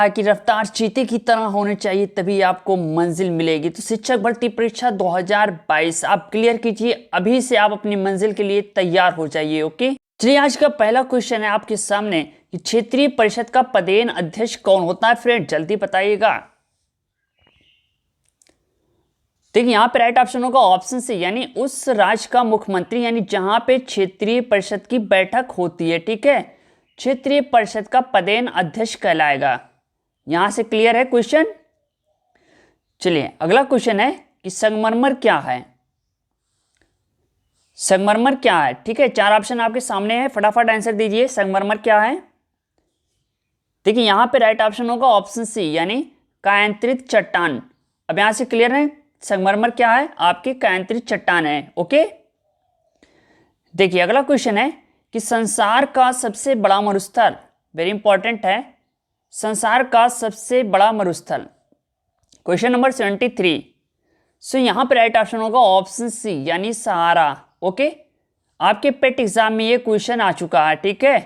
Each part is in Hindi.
की रफ्तार चीते की तरह होनी चाहिए, तभी आपको मंजिल मिलेगी। तो शिक्षक भर्ती परीक्षा 2022 आप क्लियर कीजिए, अभी से आप अपनी मंजिल के लिए तैयार हो जाइए। ओके, चलिए आज का पहला क्वेश्चन है आपके सामने कि क्षेत्रीय परिषद का पदेन अध्यक्ष कौन होता है? फ्रेंड जल्दी बताइएगा। देखिए यहाँ पे राइट ऑप्शन होगा ऑप्शन सी, यानी उस राज्य का मुख्यमंत्री, यानी जहां पे क्षेत्रीय परिषद की बैठक होती है। ठीक है, क्षेत्रीय परिषद का पदेन अध्यक्ष कहलाएगा। यहां से क्लियर है क्वेश्चन। चलिए अगला क्वेश्चन है कि संगमरमर क्या है? संगमरमर क्या है? ठीक है, चार ऑप्शन आपके सामने है, फटाफट आंसर दीजिए। संगमरमर क्या है? देखिए यहां पे राइट ऑप्शन होगा ऑप्शन सी, यानी कायांतरित चट्टान। अब यहां से क्लियर है संगमरमर क्या है? आपकी कायांतरित चट्टान है। ओके, देखिए अगला क्वेश्चन है कि संसार का सबसे बड़ा मरुस्थल, वेरी इंपॉर्टेंट है, संसार का सबसे बड़ा मरुस्थल, क्वेश्चन नंबर 73। सो यहां पर राइट ऑप्शन होगा ऑप्शन सी, यानी सहारा। ओके, आपके पेट एग्जाम में ये क्वेश्चन आ चुका है। ठीक है,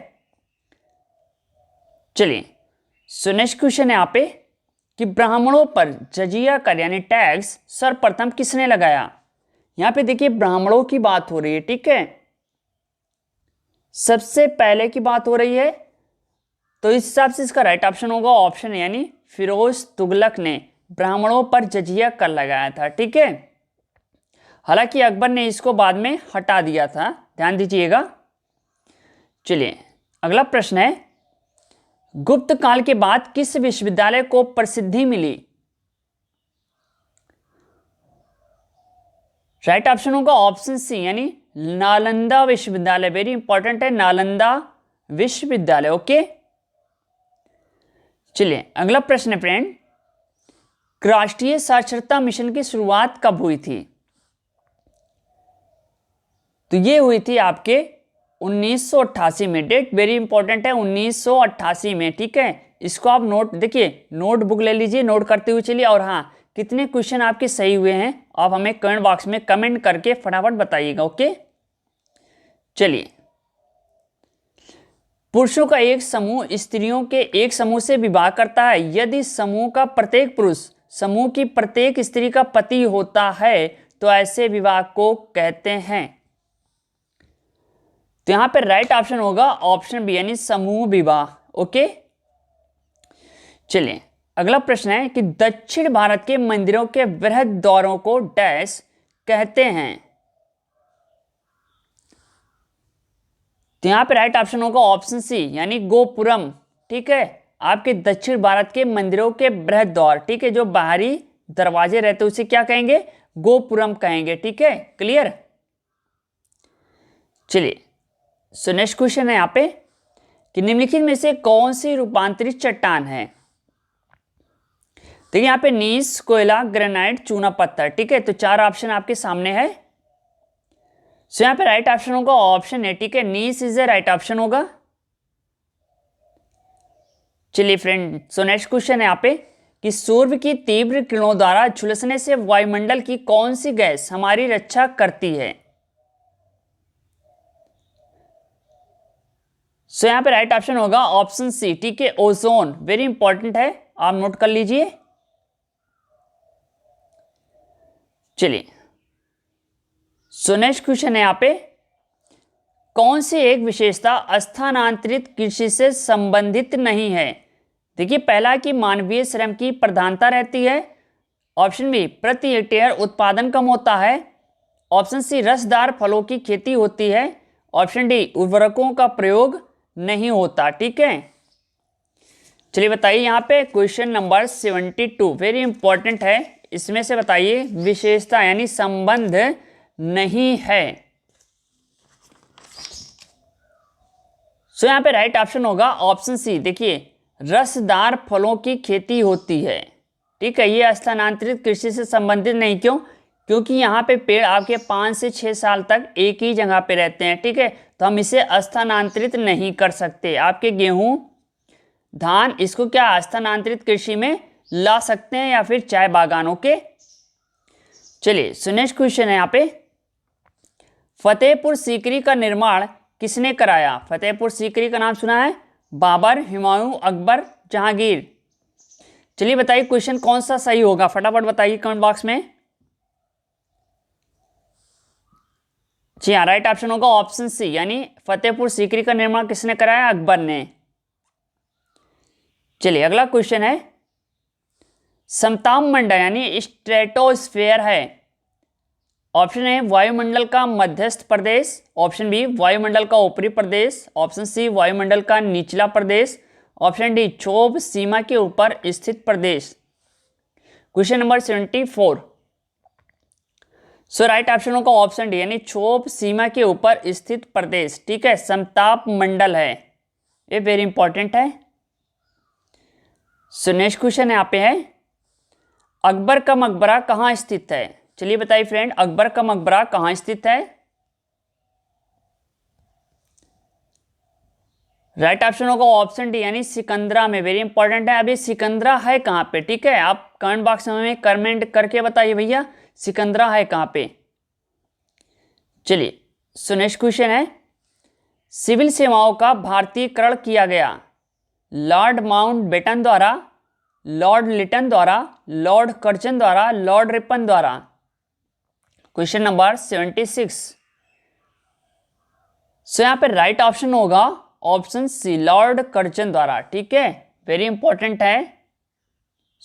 चलिए सो नेक्स्ट क्वेश्चन है यहाँ पे कि ब्राह्मणों पर जजिया कर यानी टैक्स सर्वप्रथम किसने लगाया? यहां पे देखिए ब्राह्मणों की बात हो रही है। ठीक है, सबसे पहले की बात हो रही है, तो इस हिसाब से इसका राइट ऑप्शन होगा ऑप्शन, यानी फिरोज तुगलक ने ब्राह्मणों पर जजिया कर लगाया था। ठीक है, हालांकि अकबर ने इसको बाद में हटा दिया था, ध्यान दीजिएगा। चलिए अगला प्रश्न है, गुप्त काल के बाद किस विश्वविद्यालय को प्रसिद्धि मिली? राइट ऑप्शन होगा ऑप्शन सी, यानी नालंदा विश्वविद्यालय, वेरी इंपॉर्टेंट है, नालंदा विश्वविद्यालय। ओके, चलिए अगला प्रश्न है फ्रेंड, राष्ट्रीय साक्षरता मिशन की शुरुआत कब हुई थी? तो ये हुई थी आपके 1988 में, डेट वेरी इंपॉर्टेंट है, 1988 में। ठीक है, इसको आप नोट, देखिए नोटबुक ले लीजिए, नोट करते हुए चलिए। और हाँ, कितने क्वेश्चन आपके सही हुए हैं आप हमें कमेंट बॉक्स में कमेंट करके फटाफट बताइएगा। ओके, चलिए पुरुषों का एक समूह स्त्रियों के एक समूह से विवाह करता है यदि समूह का प्रत्येक पुरुष समूह की प्रत्येक स्त्री का पति होता है तो ऐसे विवाह को कहते हैं। तो यहां पर राइट ऑप्शन होगा ऑप्शन बी, यानी समूह विवाह। ओके, चलिए अगला प्रश्न है कि दक्षिण भारत के मंदिरों के वृहद द्वारों को डैश कहते हैं? तो यहां पे राइट ऑप्शन होगा ऑप्शन सी, यानी गोपुरम। ठीक है, आपके दक्षिण भारत के मंदिरों के बृहद द्वार, ठीक है, जो बाहरी दरवाजे रहते हैं उसे क्या कहेंगे? गोपुरम कहेंगे। ठीक है, क्लियर। चलिए सो नेक्स्ट क्वेश्चन है यहाँ पे कि निम्नलिखित में से कौन सी रूपांतरित चट्टान है? देखिए यहाँ पे नीस, कोयला, ग्रेनाइट, चूना पत्थर। ठीक है, तो चार ऑप्शन आपके सामने है। सो यहां पे राइट ऑप्शन होगा ऑप्शन ए। ठीक है, नीस इज ए राइट ऑप्शन होगा। चलिए फ्रेंड, सो नेक्स्ट क्वेश्चन है यहाँ पे कि सूर्य की तीव्र किरणों द्वारा झुलसने से वायुमंडल की कौन सी गैस हमारी रक्षा करती है? सो यहां पे राइट ऑप्शन होगा ऑप्शन सी। ठीक है, ओजोन, वेरी इंपॉर्टेंट है, आप नोट कर लीजिए। चलिए सो नेक्स्ट क्वेश्चन है यहाँ पे कौन सी एक विशेषता स्थानांतरित कृषि से संबंधित नहीं है? देखिए पहला कि मानवीय श्रम की प्रधानता रहती है, ऑप्शन बी प्रति हेक्टेयर उत्पादन कम होता है, ऑप्शन सी रसदार फलों की खेती होती है, ऑप्शन डी उर्वरकों का प्रयोग नहीं होता। ठीक है, चलिए बताइए यहाँ पे क्वेश्चन नंबर 72, वेरी इंपॉर्टेंट है, इसमें से बताइए विशेषता यानी संबंध नहीं है। सो यहां पे राइट ऑप्शन होगा ऑप्शन सी। देखिए रसदार फलों की खेती होती है। ठीक है, ये स्थानांतरित कृषि से संबंधित नहीं, क्यों? क्योंकि यहाँ पे पेड़ आपके 5 से 6 साल तक एक ही जगह पे रहते हैं। ठीक है, तो हम इसे स्थानांतरित नहीं कर सकते। आपके गेहूं, धान, इसको क्या स्थानांतरित कृषि में ला सकते हैं या फिर चाय बागानों के। चलिए सो नेक्स्ट क्वेश्चन है यहाँ पे फतेहपुर सीकरी का निर्माण किसने कराया? फतेहपुर सीकरी का नाम सुना है? बाबर, हुमायूं, अकबर, जहांगीर। चलिए बताइए क्वेश्चन कौन सा सही होगा, फटाफट बताइए कमेंट बॉक्स में। जी हाँ, राइट ऑप्शन होगा ऑप्शन सी, यानी फतेहपुर सीकरी का निर्माण किसने कराया? अकबर ने। चलिए अगला क्वेश्चन है, समताप मंडल यानी स्ट्रेटोस्फेयर है। ऑप्शन ए वायुमंडल का मध्यस्थ प्रदेश, ऑप्शन बी वायुमंडल का ऊपरी प्रदेश, ऑप्शन सी वायुमंडल का निचला प्रदेश, ऑप्शन डी क्षोभ सीमा के ऊपर स्थित प्रदेश। Question number 74। So right option होगा ऑप्शन डी, यानी क्षोभ सीमा के ऊपर स्थित प्रदेश। ठीक है, समताप मंडल है, ये वेरी इंपॉर्टेंट है। सो नेक्स्ट क्वेश्चन यहाँ पे है, अकबर का मकबरा कहाँ स्थित है? चलिए बताइए फ्रेंड, अकबर का मकबरा कहाँ स्थित है? राइट ऑप्शन होगा ऑप्शन डी, यानी सिकंदरा में। वेरी इंपॉर्टेंट है, अभी सिकंदरा है कहाँ पे? ठीक है, आप कमेंट बॉक्स में कमेंट करके बताइए भैया सिकंदरा है कहाँ पे। चलिए सो नेक्स्ट क्वेश्चन है, सिविल सेवाओं का भारतीयकरण किया गया लॉर्ड माउंटबेटन द्वारा, लॉर्ड लिटन द्वारा, लॉर्ड कर्जन द्वारा, लॉर्ड रिपन द्वारा। Question number 76। सो यहां पे राइट ऑप्शन होगा ऑप्शन सी, लॉर्ड कर्जन द्वारा। ठीक है, वेरी इंपॉर्टेंट है,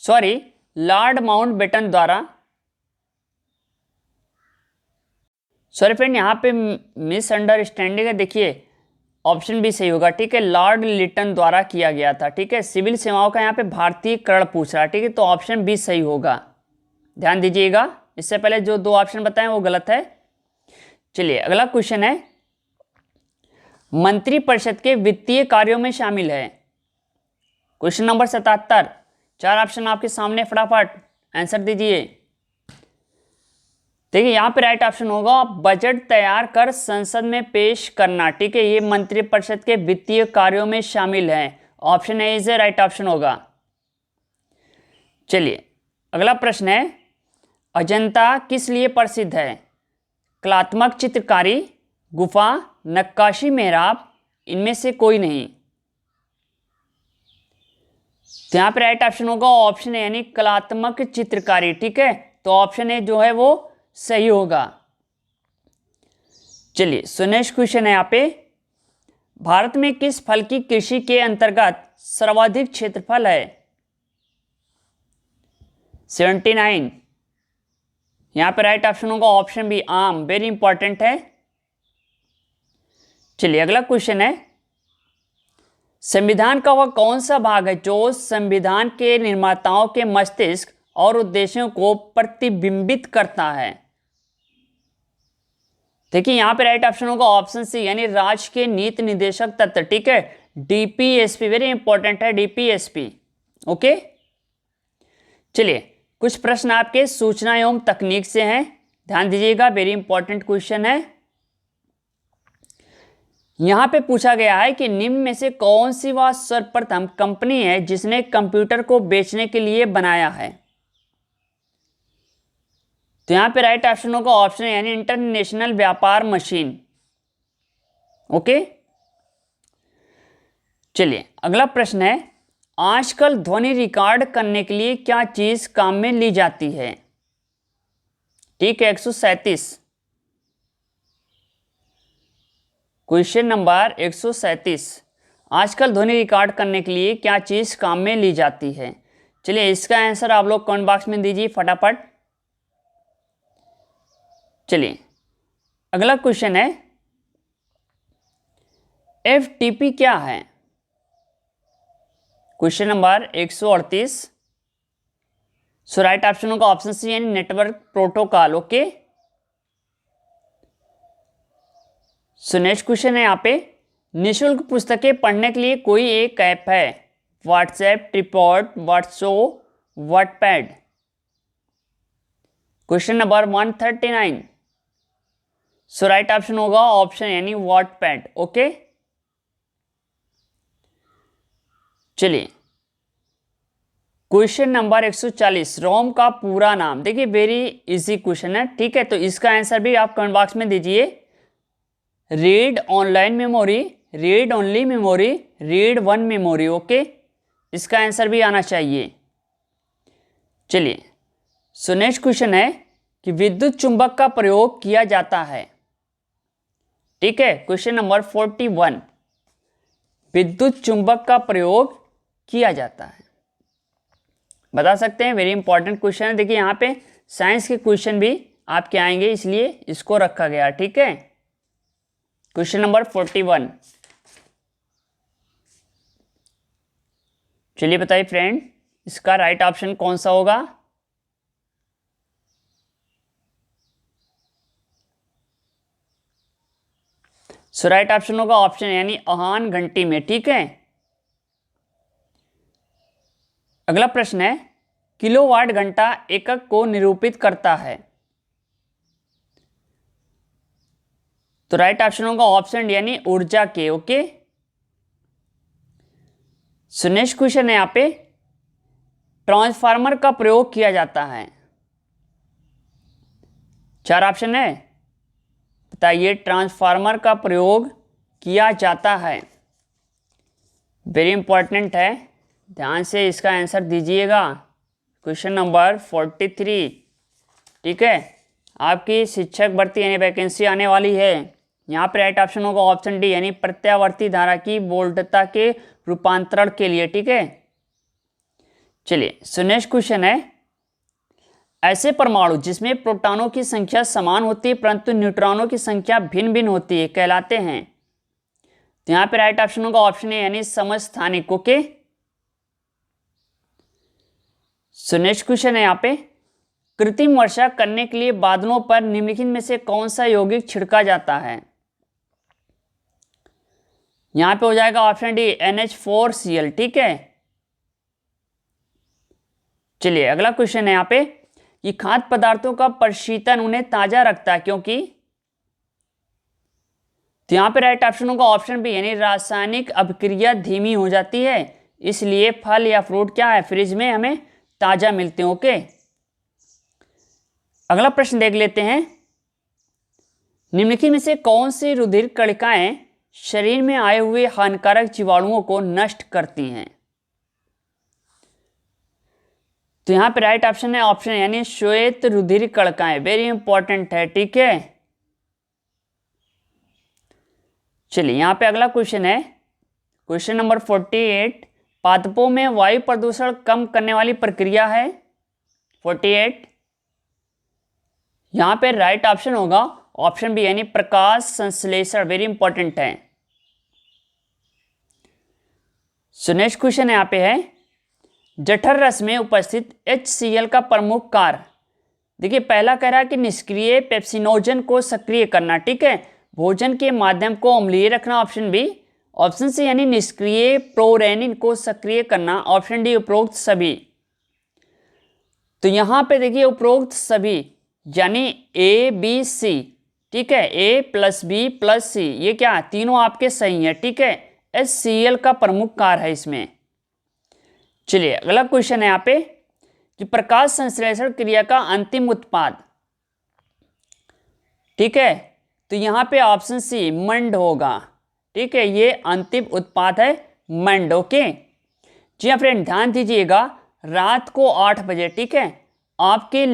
सॉरी लॉर्ड माउंटबेटन द्वारा। सॉरी फ्रेंड, यहां पे मिसअंडरस्टैंडिंग है, देखिए ऑप्शन भी सही होगा। ठीक है, लॉर्ड लिटन द्वारा किया गया था। ठीक है, सिविल सेवाओं का यहाँ पे भारतीयकरण पूछ रहा है। ठीक है, तो ऑप्शन बी सही होगा, ध्यान दीजिएगा। इससे पहले जो दो ऑप्शन बताए वो गलत है। चलिए अगला क्वेश्चन है, मंत्रिपरिषद के वित्तीय कार्यों में शामिल है। Question number 77। चार ऑप्शन आपके सामने, फटाफट आंसर दीजिए। देखिए यहाँ पे राइट ऑप्शन होगा बजट तैयार कर संसद में पेश करना। ठीक है, ये मंत्रिपरिषद के वित्तीय कार्यों में शामिल है। Option A is right option होगा। चलिए अगला प्रश्न है, अजंता किस लिए प्रसिद्ध है? कलात्मक चित्रकारी, गुफा, नक्काशी मेहराब, इनमें से कोई नहीं। तो यहाँ पे राइट ऑप्शन होगा ऑप्शन ए, यानी कलात्मक चित्रकारी। ठीक है, तो ऑप्शन ए जो है वो सही होगा। चलिए सो नेक्स्ट क्वेश्चन है यहाँ पे, भारत में किस फल की कृषि के अंतर्गत सर्वाधिक क्षेत्रफल है? 79। यहां पे राइट ऑप्शन होगा ऑप्शन बी, आम। वेरी इंपॉर्टेंट है। चलिए अगला क्वेश्चन है, संविधान का वह कौन सा भाग है जो संविधान के निर्माताओं के मस्तिष्क और उद्देश्यों को प्रतिबिंबित करता है? देखिए यहां पे राइट ऑप्शन होगा ऑप्शन सी, यानी राज्य के नीति निदेशक तत्व। ठीक है, डीपीएसपी, वेरी इंपॉर्टेंट है डीपीएसपी। ओके, चलिए कुछ प्रश्न आपके सूचना एवं तकनीक से हैं, ध्यान दीजिएगा, वेरी इंपॉर्टेंट क्वेश्चन है। यहां पे पूछा गया है कि निम्न में से कौन सी वह सर्वप्रथम कंपनी है जिसने कंप्यूटर को बेचने के लिए बनाया है? तो यहां पे राइट ऑप्शन होगा ऑप्शन यानी इंटरनेशनल व्यापार मशीन। ओके, चलिए अगला प्रश्न है, आजकल ध्वनि रिकॉर्ड करने के लिए क्या चीज काम में ली जाती है? ठीक है, 137। क्वेश्चन नंबर 137, आजकल ध्वनि रिकॉर्ड करने के लिए क्या चीज काम में ली जाती है? चलिए इसका आंसर आप लोग कमेंट बॉक्स में दीजिए फटाफट। चलिए अगला क्वेश्चन है, एफटीपी क्या है? Question number 138। सो राइट ऑप्शन होगा ऑप्शन सी, यानी network protocol. Okay, so next question है यहाँ पे, निःशुल्क पुस्तकें पढ़ने के लिए कोई एक ऐप है? व्हाट्सएप, ट्रिपॉड, व्हाट्सो, Wattpad. Question number 139। So right option होगा ऑप्शन यानी वॉटपैड। ओके, चलिए क्वेश्चन नंबर 140, रोम का पूरा नाम। देखिए वेरी इजी क्वेश्चन है। ठीक है, तो इसका आंसर भी आप कमेंट बॉक्स में दीजिए। Read online memory, read only memory, read one memory. Okay, इसका आंसर भी आना चाहिए। चलिए, सो नेक्स्ट क्वेश्चन है कि विद्युत चुंबक का प्रयोग किया जाता है। ठीक है, क्वेश्चन नंबर 41, विद्युत चुंबक का प्रयोग किया जाता है। बता सकते हैं, वेरी इंपॉर्टेंट क्वेश्चन है। देखिए यहाँ पे साइंस के क्वेश्चन भी आपके आएंगे, इसलिए इसको रखा गया। ठीक है, क्वेश्चन नंबर 41, चलिए बताइए फ्रेंड, इसका राइट ऑप्शन कौन सा होगा? सो राइट ऑप्शन होगा ऑप्शन यानी आहान घंटी में। ठीक है, अगला प्रश्न है, किलोवाट घंटा एकक को निरूपित करता है। तो राइट ऑप्शन होगा ऑप्शन यानी ऊर्जा के। ओके, सो नेक्स्ट क्वेश्चन है यहाँ पे, ट्रांसफार्मर का प्रयोग किया जाता है। 4 ऑप्शन है, बताइए ट्रांसफार्मर का प्रयोग किया जाता है। वेरी इंपॉर्टेंट है, ध्यान से इसका आंसर दीजिएगा। Question number 43। ठीक है, आपकी शिक्षक भर्ती यानी वैकेंसी आने वाली है। यहाँ पर राइट ऑप्शन होगा ऑप्शन डी यानी प्रत्यावर्ती धारा की वोल्टता के रूपांतरण के लिए। ठीक है, चलिए सो नेक्स्ट क्वेश्चन है, ऐसे परमाणु जिसमें प्रोटॉनों की संख्या समान होती है परंतु न्यूट्रॉनों की संख्या भिन्न भिन्न होती है कहलाते हैं। तो यहाँ पे राइट ऑप्शन होगा ऑप्शन ए यानी समस्थानिक। ओके, सो नेक्स्ट क्वेश्चन है यहाँ पे, कृत्रिम वर्षा करने के लिए बादलों पर निम्नलिखित में से कौन सा यौगिक छिड़का जाता है? यहां पे हो जाएगा ऑप्शन डी NH4Cl। ठीक है, चलिए अगला क्वेश्चन है यहाँ पे, कि खाद्य पदार्थों का प्रशीतन उन्हें ताजा रखता है क्योंकि? तो यहां पे राइट ऑप्शन होगा ऑप्शन बी यानी रासायनिक अभिक्रिया धीमी हो जाती है, इसलिए फल या फ्रूट क्या है, फ्रिज में हमें ताजा मिलते हैं। ओके, अगला प्रश्न देख लेते हैं, निम्नलिखित में से कौन सी रुधिर कणिकाएं शरीर में आए हुए हानिकारक जीवाणुओं को नष्ट करती हैं? तो यहां पे राइट ऑप्शन है ऑप्शन यानी श्वेत रुधिर कणिकाएं। वेरी इंपॉर्टेंट है। ठीक है, चलिए यहां पे अगला क्वेश्चन है, क्वेश्चन नंबर 48, पादपों में वायु प्रदूषण कम करने वाली प्रक्रिया है। 48, यहां पे राइट ऑप्शन होगा ऑप्शन बी यानी प्रकाश संश्लेषण। वेरी इंपॉर्टेंट है। सो नेक्स्ट क्वेश्चन यहाँ पे है, जठर रस में उपस्थित HCl का प्रमुख कार्य? देखिए पहला कह रहा है कि निष्क्रिय पेप्सिनोजन को सक्रिय करना। ठीक है, भोजन के माध्यम को अम्लीय रखना, ऑप्शन बी। ऑप्शन सी यानी निष्क्रिय प्रोरेनिन को सक्रिय करना, ऑप्शन डी उपरोक्त सभी। तो यहां पे देखिए उपरोक्त सभी यानी ABC। ठीक है, A+B+C ये क्या तीनों आपके सही है। ठीक है, HCl का प्रमुख कार्य है इसमें। चलिए अगला क्वेश्चन है यहाँ पे, कि प्रकाश संश्लेषण क्रिया का अंतिम उत्पाद? ठीक है, तो यहाँ पे ऑप्शन सी मंड होगा। ठीक है, ये अंतिम उत्पाद है मंड। ओके, जी हाँ फ्रेंड, ध्यान दीजिएगा, रात को 8 बजे ठीक है आपके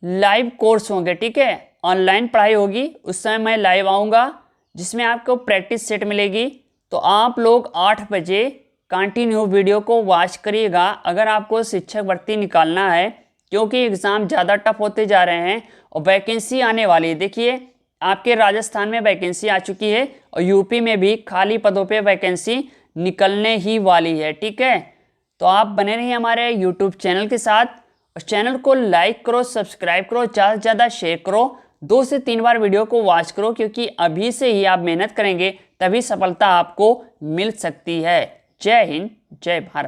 लाइव कोर्स होंगे। ठीक है, ऑनलाइन पढ़ाई होगी, उस समय मैं लाइव आऊँगा जिसमें आपको प्रैक्टिस सेट मिलेगी। तो आप लोग 8 बजे कंटिन्यू वीडियो को वॉच करिएगा अगर आपको शिक्षक भर्ती निकालना है, क्योंकि एग्ज़ाम ज़्यादा टफ होते जा रहे हैं और वैकेंसी आने वाली है। देखिए आपके राजस्थान में वैकेंसी आ चुकी है और यूपी में भी खाली पदों पे वैकेंसी निकलने ही वाली है। ठीक है, तो आप बने रहिए हमारे यूट्यूब चैनल के साथ और चैनल को लाइक करो, सब्सक्राइब करो, ज़्यादा से ज़्यादा शेयर करो, 2 से 3 बार वीडियो को वॉच करो, क्योंकि अभी से ही आप मेहनत करेंगे तभी सफलता आपको मिल सकती है। जय हिंद, जय भारत।